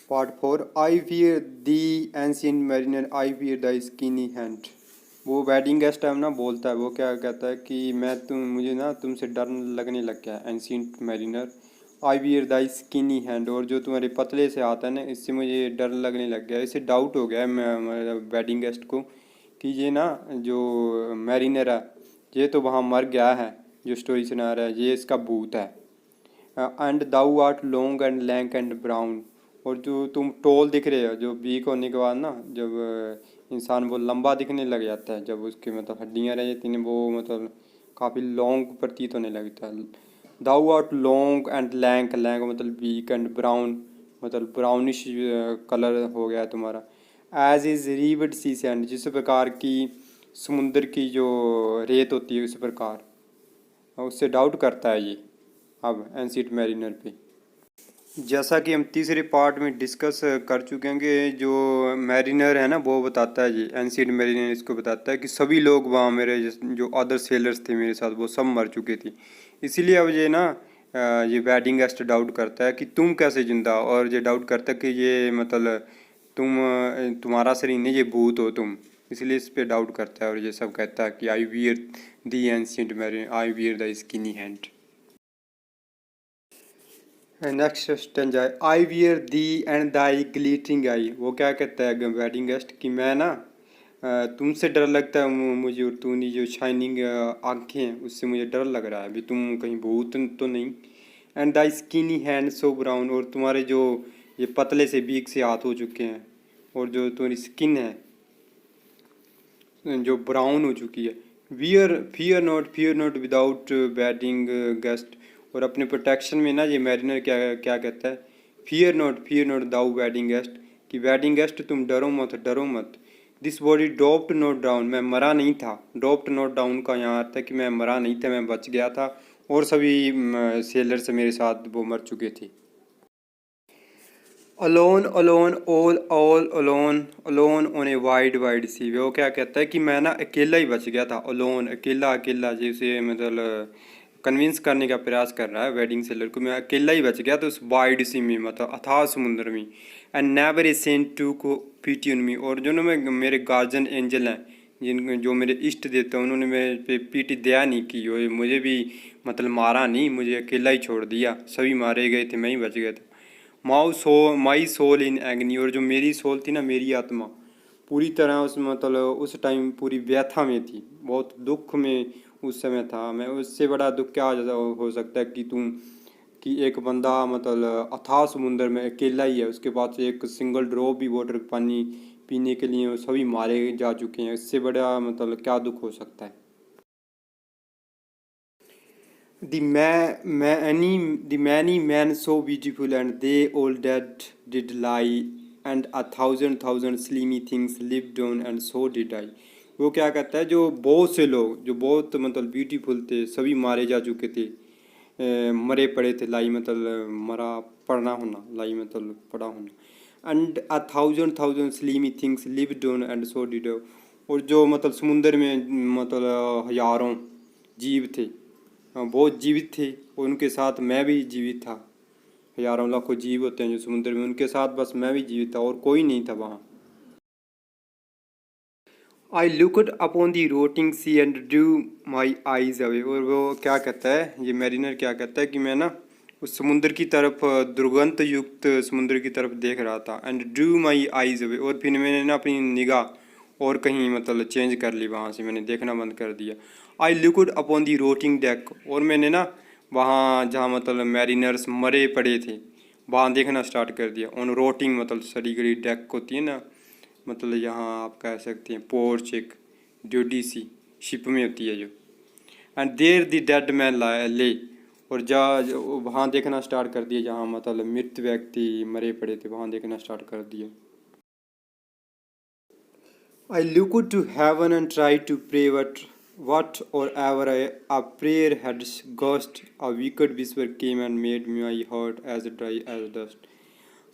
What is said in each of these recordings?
Part 4 I fear the ancient mariner I fear the skinny hand. वो wedding guest time ना बोलता है, वो क्या कहता है कि मुझे ना तुमसे डर लगने लग गया है ancient mariner I fear the skinny hand. और जो तुम्हारे पतले से आता है ना, इससे मुझे डर लगने लग गया है। इससे डाउट हो गया है वेडिंग गेस्ट को कि ये ना जो मैरिनर है ये तो वहाँ मर गया है, जो स्टोरी सुना रहा है ये इसका भूत है। And thou art long and lank and brown. और जो तुम टोल दिख रहे हो, जो वीक होने के बाद ना जब इंसान वो लंबा दिखने लग जाता है, जब उसके मतलब हड्डियाँ रह जाती हैं वो मतलब काफ़ी लॉन्ग प्रतीत होने लगता है। Thou art long and lank, lank मतलब वीक एंड ब्राउन मतलब ब्राउनिश कलर हो गया तुम्हारा। As is ribbed sea sand, जिस प्रकार की समुद्र की जो रेत होती है उस प्रकार। उससे डाउट करता है ये अब एंशिएंट मैरिनर पे। जैसा कि हम तीसरे पार्ट में डिस्कस कर चुके हैं कि जो मैरिनर है ना वो बताता है, जी एंशिएंट मैरिनर इसको बताता है कि सभी लोग वहाँ मेरे जो अदर सेलर्स थे मेरे साथ वो सब मर चुके थे। इसीलिए अब ये ना ये वेडिंग गेस्ट डाउट करता है कि तुम कैसे जिंदा, और ये डाउट करता है कि ये मतलब तुम्हारा शरीर नहीं, ये भूत हो तुम। इसलिए इस पे डाउट करता है और ये सब कहता है कि I fear the ancient mariner I fear the skinny hand. Next question जाए, I fear thee and thy glittering eye. वो क्या कहता है वेडिंग गेस्ट कि मैं ना तुमसे डर लगता है मुझे, और तूने जो शाइनिंग आँखें हैं उससे मुझे डर लग रहा है, अभी तुम कहीं भूत तो नहीं। And thy skinny hand so brown, और तुम्हारे जो ये पतले से बीक से हाथ हो चुके हैं, और जो तुम्हारी स्किन है जो ब्राउन हो चुकी है। Fear not without wedding guest. और अपने प्रोटेक्शन में ना ये मैरिनर क्या क्या कहता है, fear not thou wedding guest, कि वेडिंग गेस्ट तुम डरो मत, डरो मत। This body dropped not down, मैं मरा नहीं था। ड्रॉप्ड नॉट डाउन का यहाँ अर्थ है कि मैं मरा नहीं था, मैं बच गया था, और सभी सेलर से मेरे साथ वो मर चुके थे। Alone alone all alone alone on a wide sea. वो क्या कहता है कि मैं ना अकेला ही बच गया था। अलोन अकेला अकेला, जैसे मतलब कन्विंस करने का प्रयास कर रहा है वेडिंग सेलर को, मैं अकेला ही बच गया था उस वाइड सी में, मतलब अथाह समुद्र में। And never a saint took pity on me, और जो ना मेरे गार्जियन एंजल हैं, जिन जो मेरे इष्ट देवता, उन्होंने मेरे पे पीटी दया नहीं की, और मुझे भी मतलब मारा नहीं, मुझे अकेला ही छोड़ दिया। सभी मारे गए थे, मैं ही बच गया था। माई सोल इन एग्नी, और जो मेरी सोल थी ना, मेरी आत्मा पूरी तरह उस मतलब उस टाइम पूरी व्यथा में थी, बहुत दुख में उस समय था मैं। उससे बड़ा दुख क्या हो सकता है कि एक बंदा मतलब अथाह समुंदर में अकेला ही है, उसके पास एक सिंगल ड्रॉप भी वाटर पानी पीने के लिए, सभी मारे जा चुके हैं। इससे बड़ा मतलब क्या दुख हो सकता है। The many men so beautiful and they all dead did lie, and a thousand slimy things lived on and so did I। वो क्या कहता है, जो बहुत से लोग जो बहुत मतलब ब्यूटीफुल थे सभी मारे जा चुके थे, मरे पड़े थे। लाई मतलब मरा पड़ना होना, लाई मतलब पड़ा होना। And a thousand slimy things lived on and so did I। और जो मतलब समुंदर में मतलब हजारों जीव थे, बहुत जीवित थे, और उनके साथ मैं भी जीवित था। हजारों लाखों जीव होते हैं जो समुद्र में, उनके साथ बस मैं भी जीवित था और कोई नहीं था वहाँ। I looked upon the rotting sea and drew my eyes away. और वो क्या कहता है, ये मैरिनर क्या कहता है कि मैं ना उस समुद्र की तरफ, दुर्गंध युक्त समुद्र की तरफ देख रहा था। And drew my eyes away, और फिर मैंने ना अपनी निगाह और कहीं मतलब चेंज कर ली, वहाँ से मैंने देखना बंद कर दिया। I looked upon the rotting deck, और मैंने ना वहाँ जहाँ मतलब मैरिनर्स मरे पड़े थे वहाँ देखना स्टार्ट कर दिया। ऑन रोटिंग मतलब सड़ी गली डेक होती है ना, मतलब यहाँ आप कह सकते हैं पोर्च, एक ड्यूटी सी शिप में होती है जो। And there the dead man lay, और वहाँ देखना स्टार्ट कर दिया जहाँ मतलब मृत व्यक्ति मरे पड़े थे, वहाँ देखना स्टार्ट कर दिया। I looked to heaven and tried to pray, but whatever a prayer had ghost, a wicked whisper came and made my heart as dry as dust।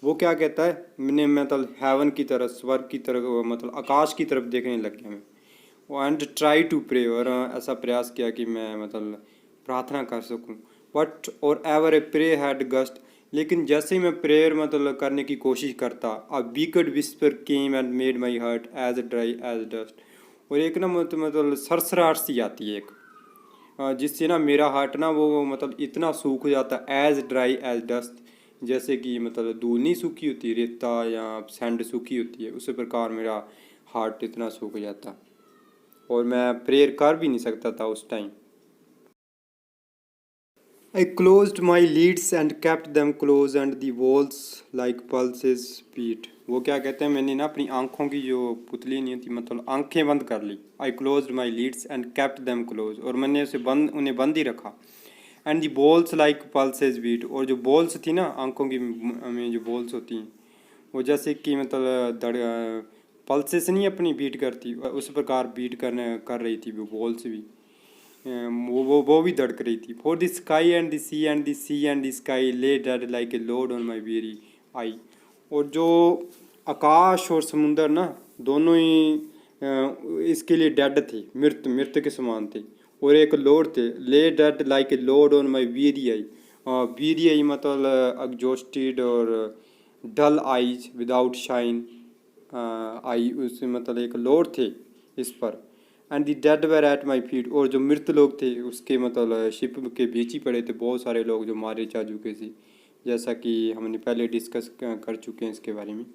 वो क्या कहता है, मैंने मतलब हेवन की तरफ, स्वर्ग की तरफ, मतलब आकाश की तरफ देखने लग गया मैं। एंड ट्राई टू प्रे, और ऐसा प्रयास किया कि मैं मतलब प्रार्थना कर सकूं। बट और ever A pray had gust, लेकिन जैसे ही मैं प्रेयर मतलब करने की कोशिश करता, a wicked whisper came and made my heart as dry as dust. और एक ना मतलब सरसराहट सी आती है एक, जिससे ना मेरा हार्ट ना वो मतलब इतना सूख जाता, एज ड्राई एज डस्ट, जैसे कि मतलब धूल नहीं सूखी होती, रेता या सैंड सूखी होती है, उसी प्रकार मेरा हार्ट इतना सूख जाता और मैं प्रेयर कर भी नहीं सकता था उस time. I closed my lids and kept them close and the walls like pulses beat। वो क्या कहते हैं, मैंने ना अपनी आंखों की जो पुतली नहीं होती मतलब आंखें बंद कर ली। I closed my lids and kept them close, और मैंने उन्हें बंद ही रखा। And the balls like pulses beat, और जो बॉल्स थी ना आंखों की में जो बॉल्स होती हैं वो जैसे कि मतलब पल्सेस नहीं अपनी बीट करती, उस प्रकार बीट कर रही थी वो बॉल्स भी। वो भी धड़क रही थी। For the sky and the sea and the sea and the sky lay dead like a load on my weary eye. और जो आकाश और समुंदर ना दोनों ही इसके लिए डेड थे, मृत मृत के समान थे, और एक लोड थे, lay dead like a load on my weary eye. Weary eye मतलब एग्जॉस्टेड और dull eyes without shine eye, उससे मतलब एक लोड थे इस पर। And the dead were at my feet, और जो मृत लोग थे उसके मतलब शिप के बीच ही पड़े थे बहुत सारे लोग जो मारे जा चुके थे, जैसा कि हमने पहले डिस्कस कर चुके हैं इसके बारे में।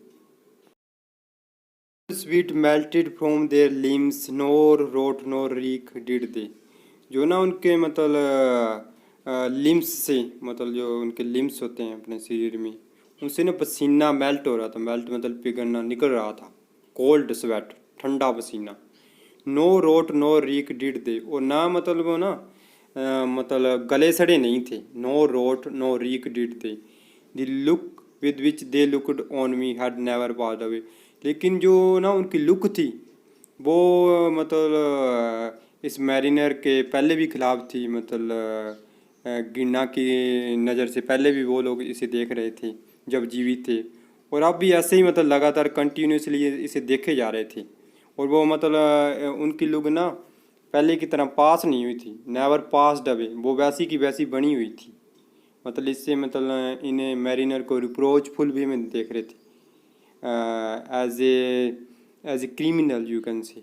Sweat melted from their limbs nor rot nor reek did they. जो ना उनके मतलब लिम्स से, मतलब जो उनके लिम्स होते हैं अपने शरीर में, उनसे ना पसीना मेल्ट हो रहा था, मेल्ट मतलब पिघलना निकल रहा था, कोल्ड स्वेट ठंडा पसीना। No rot no reek did they, और ना मतलब वो ना मतलब गले सड़े नहीं थे। No rot no reek did they, the look with which they looked on me had never passed away. लेकिन जो ना उनकी लुक थी वो मतलब इस मैरिनर के पहले भी खिलाफ थी, मतलब घृणा की नज़र से पहले भी वो लोग इसे देख रहे थे जब जीवित थे, और अब भी ऐसे ही मतलब लगातार कंटिन्यूसली इसे देखे जा रहे थे। और वो मतलब उनकी लुक ना पहले की तरह पास नहीं हुई थी, नेवर पास्ड अवे, वो वैसी की वैसी बनी हुई थी। मतलब इससे मतलब इन्हें मैरिनर को रिप्रोचफुल वे में देख रहे थे, as a criminal you can say.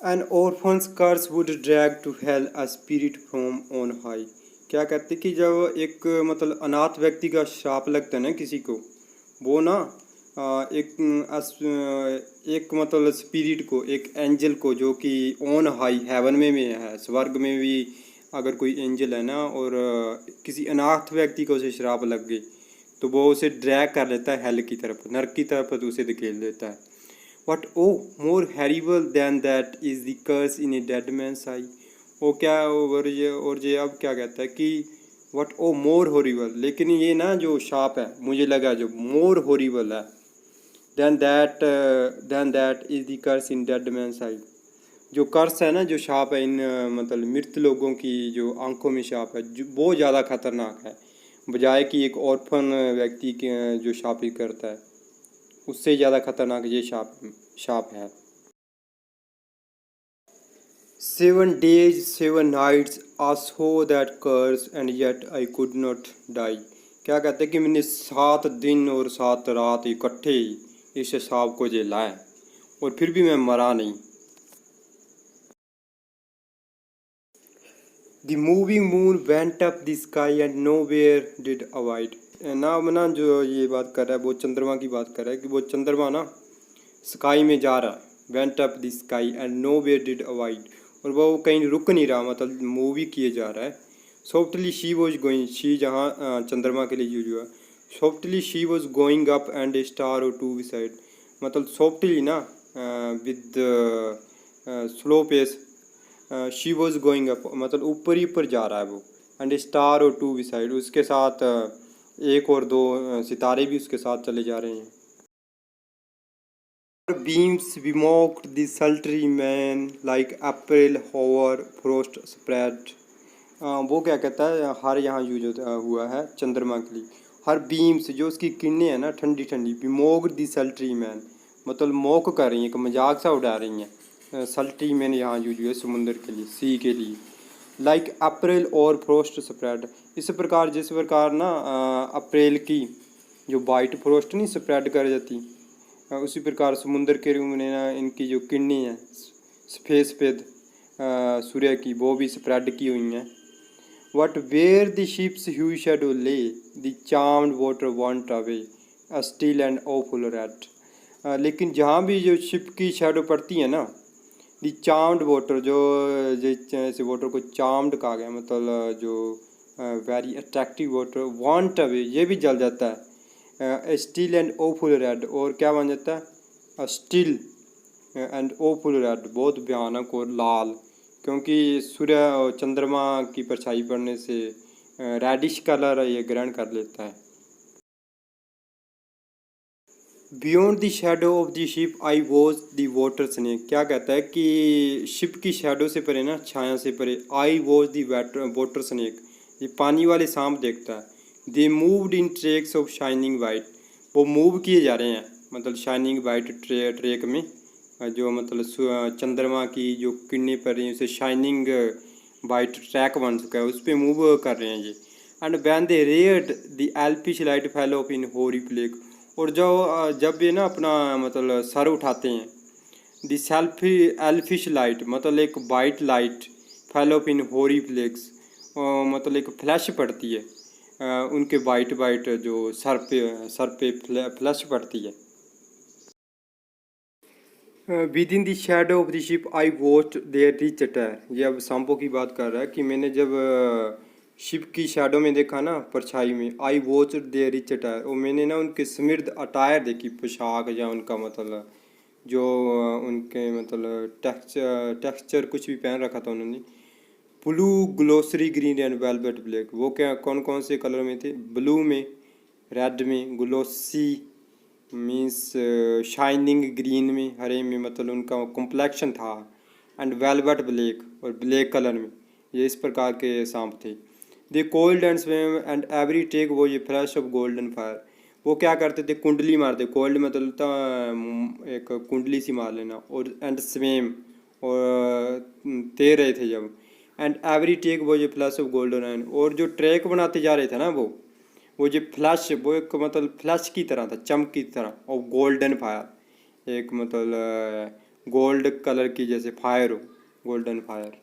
An orphan's curse would drag to hell a spirit from on high। क्या कहते कि जब एक मतलब अनाथ व्यक्ति का श्राप लगता है ना किसी को, वो ना एक मतलब स्पिरिट को, एक एंजल को जो कि ऑन हाई हेवन में है, स्वर्ग में भी अगर कोई एंजल है ना और किसी अनाथ व्यक्ति को उसे श्राप लग गई तो वो उसे ड्रैग कर लेता है हेल की तरफ, नरक की तरफ तो उसे धकेल देता है। What oh more horrible than that is the curse in a dead man's eye। वो क्या, और ये अब क्या कहता है कि what oh more horrible, लेकिन ये ना जो शाप है मुझे लगा जो more horrible है than that is the curse in dead man's eye। जो कर्स है ना, जो शाप है इन मतलब मृत लोगों की जो आंखों में शाप है, जो बहुत ज़्यादा खतरनाक है, बजाय कि एक ऑर्फन व्यक्ति के जो शापित करता है उससे ज़्यादा खतरनाक ये शाप है। 7 days 7 nights I saw that curse and yet I could not die। क्या कहते हैं कि मैंने 7 दिन और 7 रात इकट्ठे ही इस शाप को झेला है और फिर भी मैं मरा नहीं। The moving moon went up the sky and nowhere did abide। ना जो ये बात कर रहा है वो चंद्रमा की बात कर रहा है कि वो चंद्रमा ना स्काई में जा रहा है, went up the sky and nowhere did abide, और वो कहीं रुक नहीं रहा, मतलब मूवी किए जा रहा है। Softly she was going, she जहाँ चंद्रमा के लिए यूज हुआ, softly she was going up and a star or two beside, मतलब सॉफ्टली ना with slow pace, she was going up मतलब ऊपर ही ऊपर जा रहा है वो, and a star or two beside, उसके साथ एक और दो सितारे भी उसके साथ चले जा रहे हैं। Beams we mocked the sultry man like April hour frost spread। वो क्या कहता है, हर यहाँ यूज हुआ है चंद्रमा के लिए। हर बीम्स जो उसकी किरणें हैं ना ठंडी ठंडी, we mocked the sultry man मतलब मोक कर रही हैं, एक मजाक सा उड़ा रही हैं। सल्ट्री मैन यहाँ यूज हुआ है समुंदर के लिए, सी के लिए। लाइक अप्रैल और फ्रोस्ट स्प्रेड, इस प्रकार जिस प्रकार ना अप्रैल की जो वाइट फ्रोस्ट नहीं स्प्रेड कर जाती, उसी प्रकार समुद्र के रूम में ना इनकी जो किरणें हैं सफ़ेद सफ़ेद सूर्य की वो भी स्प्रेड की हुई हैं। But where the ship's huge shadow lay the charmed water burnt away a still and awful red. लेकिन जहाँ भी जो शिप की शेडो पड़ती है ना, द चार्म्ड वाटर जो जैसे वाटर को चार्म्ड कहा गया, मतलब जो very attractive water burnt away ये भी जल जाता है। स्टिल एंड ओफुल रेड, और क्या बन जाता है स्टिल एंड ओफुल रेड, बहुत भयानक और लाल, क्योंकि सूर्य और चंद्रमा की परछाई पड़ने से रेडिश कलर ये ग्रहण कर लेता है। Beyond the shadow of the ship I watch the water snake, क्या कहता है कि शिप की शेडो से परे ना, छाया से परे, I watch the water snake, ये पानी वाले सांप देखता है। They moved in tracks of shining white, वो मूव किए जा रहे हैं मतलब शाइनिंग वाइट ट्रैक में, जो मतलब चंद्रमा की जो किरणें पड़ रही हैं उसे शाइनिंग वाइट ट्रैक बन चुका है, उस पर मूव कर रहे हैं ये। And when they reared the elfish light fell off in hoary flakes, और जो जब ये ना अपना मतलब सर उठाते हैं, द सेल्फी एल्फिश लाइट मतलब एक white light fell off in hoary flakes, मतलब एक फ्लैश पड़ती है उनके वाइट वाइट जो सर पे फ्लैश पड़ती है। Within the shadow of the ship I watched their rich attire, ये अब सांपों की बात कर रहा है कि मैंने जब शिप की शैडो में देखा ना, परछाई में, I watched their rich attire, और मैंने ना उनके समृद्ध अटायर देखी, पोशाक या उनका मतलब जो उनके मतलब टेक्सचर कुछ भी पहन रखा था उन्होंने। Blue glossy green and velvet black, वो क्या कौन कौन से कलर में थे, ब्लू में, रेड में, ग्लोसी मीन्स शाइनिंग ग्रीन में, हरे में, मतलब उनका कॉम्प्लेक्शन था, एंड वेलवेट ब्लैक, और ब्लैक कलर में, ये इस प्रकार के सांप थे। They coiled and swam and every track वो ये फ्लैश ऑफ गोल्डन फायर, वो क्या करते थे, कुंडली मारते, कोल्ड मतलब था एक कुंडली सी मार लेना, और एंड स्विम, और तैर रहे थे जब, एंड एवरी टेक वो ये फ्लैश ऑफ गोल्डन एंड, और जो ट्रैक बनाते जा रहे थे ना वो जो फ्लैश, वो एक मतलब फ्लैश की तरह था, चमक की तरह, और गोल्डन फायर, एक मतलब गोल्ड कलर की जैसे फायर हो, golden fire.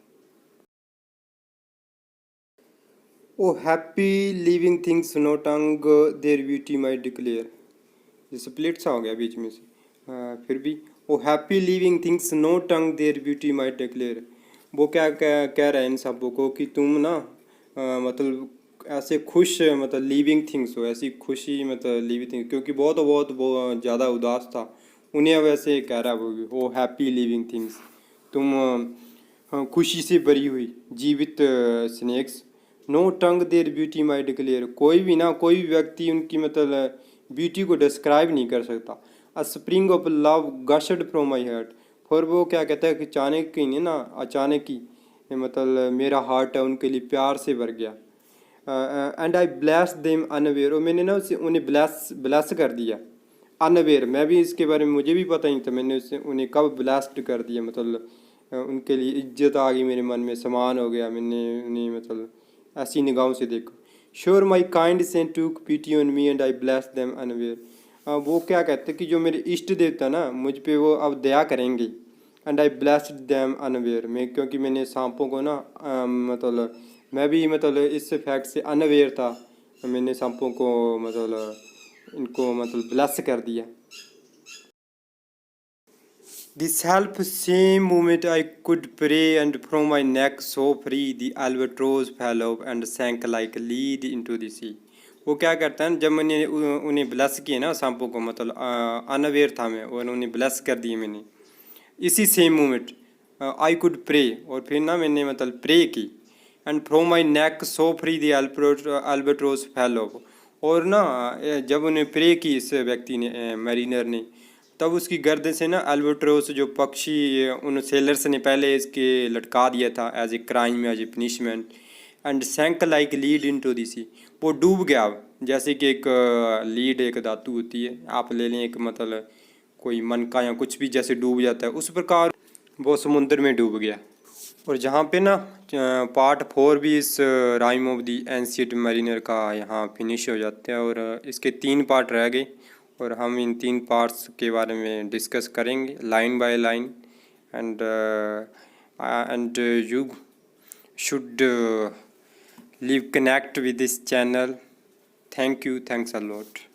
O happy living things no tongue their beauty might declare, ये स्प्लिट सा हो गया बीच में से, फिर भी O happy living things no tongue their beauty might declare, वो क्या कह रहे हैं इन सबों को कि तुम ना मतलब ऐसे खुश मतलब लिविंग थिंग्स हो, ऐसी खुशी मतलब लिविंग थिंग्स, क्योंकि बहुत ज़्यादा उदास था, उन्हें अब ऐसे कह रहा है वो हैप्पी लिविंग थिंग्स, तुम खुशी से भरी हुई जीवित snakes, no tongue their beauty might declare, कोई भी व्यक्ति उनकी मतलब ब्यूटी को डिस्क्राइब नहीं कर सकता। A spring of love gushed from my heart, फिर वो क्या कहता है कि अचानक ही नहीं ना, अचानक ही मतलब मेरा हार्ट है उनके लिए प्यार से भर गया। And I bless them unaware, और मैंने ना उसे उन्हें ब्लेस कर दिया अनअवेयर, मैं भी इसके बारे में मुझे भी पता नहीं था, मैंने उससे उन्हें कब ब्लेस्ड कर दिया, मतलब उनके लिए इज्जत आ गई मेरे मन में, समान हो गया, मैंने उन्हें मतलब ऐसी निगाहों से देखा। श्योर माई काइंड सेंट टूक PT on me and I bless them unaware, वो क्या कहते हैं कि जो मेरे इष्ट देवता ना मुझ पे वो अब दया करेंगे, and I blessed them unaware, मैं क्योंकि मैंने सांपों को ना मतलब मैं भी मतलब इस फैक्ट से अनअवेयर था, मैंने सांपों को मतलब इनको मतलब ब्लेस कर दिया। The self same moment I could pray and from my neck so free the albatross fell off and sank like a lead into the sea, वो क्या करता है जब मैंने उन्हें ब्लेस किए ना सांपों को, मतलब अनअवेयर था मैं और उन्हें ब्लेस कर दिए मैंने, इसी same moment I could pray, और फिर ना मैंने मतलब प्रे की, and from my neck so free the albatross fell off, और ना जब उन्हें प्रे की इस व्यक्ति ने मरीनर ने, तब उसकी गर्दन से ना एल्बेट्रोस जो पक्षी उन सेलर्स ने पहले इसके लटका दिया था as a crime as a punishment, and sank like lead into the sea, वो डूब गया जैसे कि एक लीड एक धातु होती है, आप ले लें एक मतलब कोई मन का या कुछ भी जैसे डूब जाता है, उस प्रकार वो समुद्र में डूब गया। और जहाँ पे ना पार्ट 4 भी इस rhyme of the ancient mariner का यहाँ फिनिश हो जाते हैं और इसके 3 पार्ट रह गए और हम इन 3 पार्ट्स के बारे में डिस्कस करेंगे line by line and you should live connect with this channel. Thank you, thanks a lot.